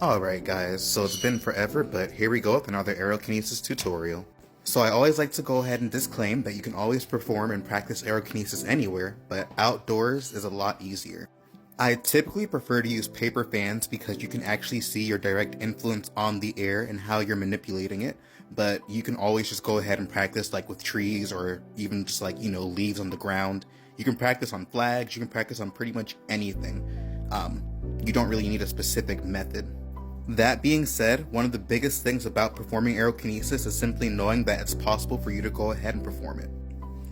Alright guys, so it's been forever, but here we go with another Aerokinesis tutorial. So I always like to go ahead and disclaim that you can always perform and practice Aerokinesis anywhere, but outdoors is a lot easier. I typically prefer to use paper fans because you can actually see your direct influence on the air and how you're manipulating it, but you can always just go ahead and practice like with trees or even just like, leaves on the ground. You can practice on flags, you can practice on pretty much anything. You don't really need a specific method. That being said, one of the biggest things about performing Aerokinesis is simply knowing that it's possible for you to go ahead and perform it.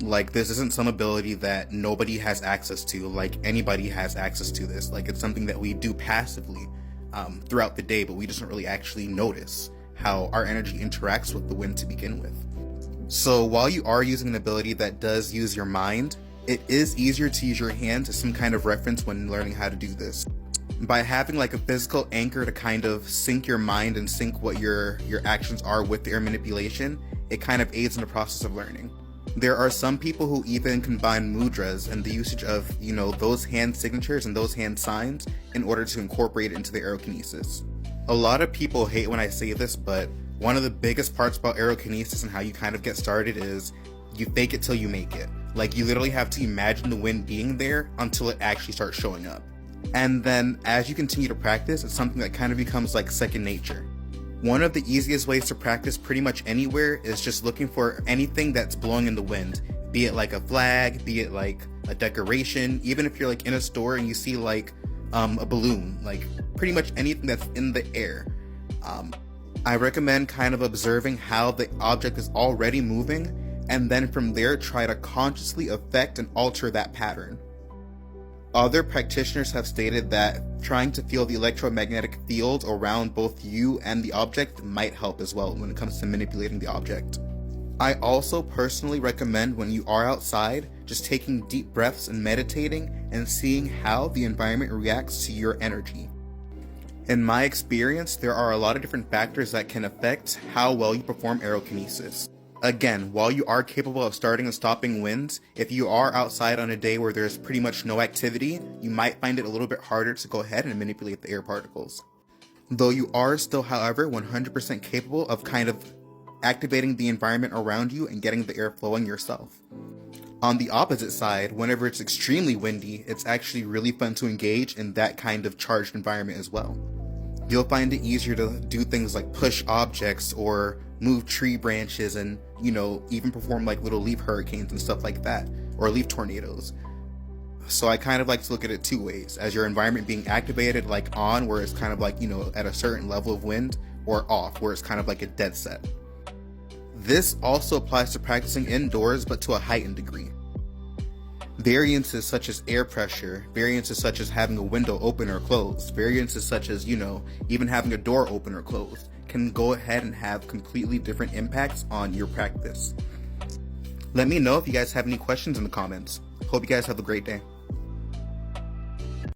Like, this isn't some ability that nobody has access to, like anybody has access to this. Like, it's something that we do passively throughout the day, but we just don't really actually notice how our energy interacts with the wind to begin with. So while you are using an ability that does use your mind, it is easier to use your hands as some kind of reference when learning how to do this. By having like a physical anchor to kind of sync your mind and sync what your actions are with the air manipulation, it kind of aids in the process of learning. There are some people who even combine mudras and the usage of, those hand signatures and those hand signs in order to incorporate it into the Aerokinesis. A lot of people hate when I say this, but one of the biggest parts about Aerokinesis and how you kind of get started is you fake it till you make it. Like, you literally have to imagine the wind being there until it actually starts showing up. And then as you continue to practice, it's something that kind of becomes like second nature. One of the easiest ways to practice pretty much anywhere is just looking for anything that's blowing in the wind, be it like a flag, be it like a decoration, even if you're like in a store and you see like a balloon, like pretty much anything that's in the air. I recommend kind of observing how the object is already moving, and then from there try to consciously affect and alter that pattern. Other practitioners have stated that trying to feel the electromagnetic field around both you and the object might help as well when it comes to manipulating the object. I also personally recommend when you are outside, just taking deep breaths and meditating and seeing how the environment reacts to your energy. In my experience, there are a lot of different factors that can affect how well you perform Aerokinesis. Again, while you are capable of starting and stopping winds, if you are outside on a day where there's pretty much no activity, you might find it a little bit harder to go ahead and manipulate the air particles. Though you are still, however, 100% capable of kind of activating the environment around you and getting the air flowing yourself. On the opposite side, whenever it's extremely windy, it's actually really fun to engage in that kind of charged environment as well. You'll find it easier to do things like push objects or move tree branches and, even perform like little leaf hurricanes and stuff like that, or leaf tornadoes. So I kind of like to look at it two ways, as your environment being activated like on, where it's kind of like, at a certain level of wind, or off, where it's kind of like a dead set. This also applies to practicing indoors, but to a heightened degree. Variances such as air pressure, variances such as having a window open or closed, variances such as, even having a door open or closed, can go ahead and have completely different impacts on your practice. Let me know if you guys have any questions in the comments. Hope you guys have a great day.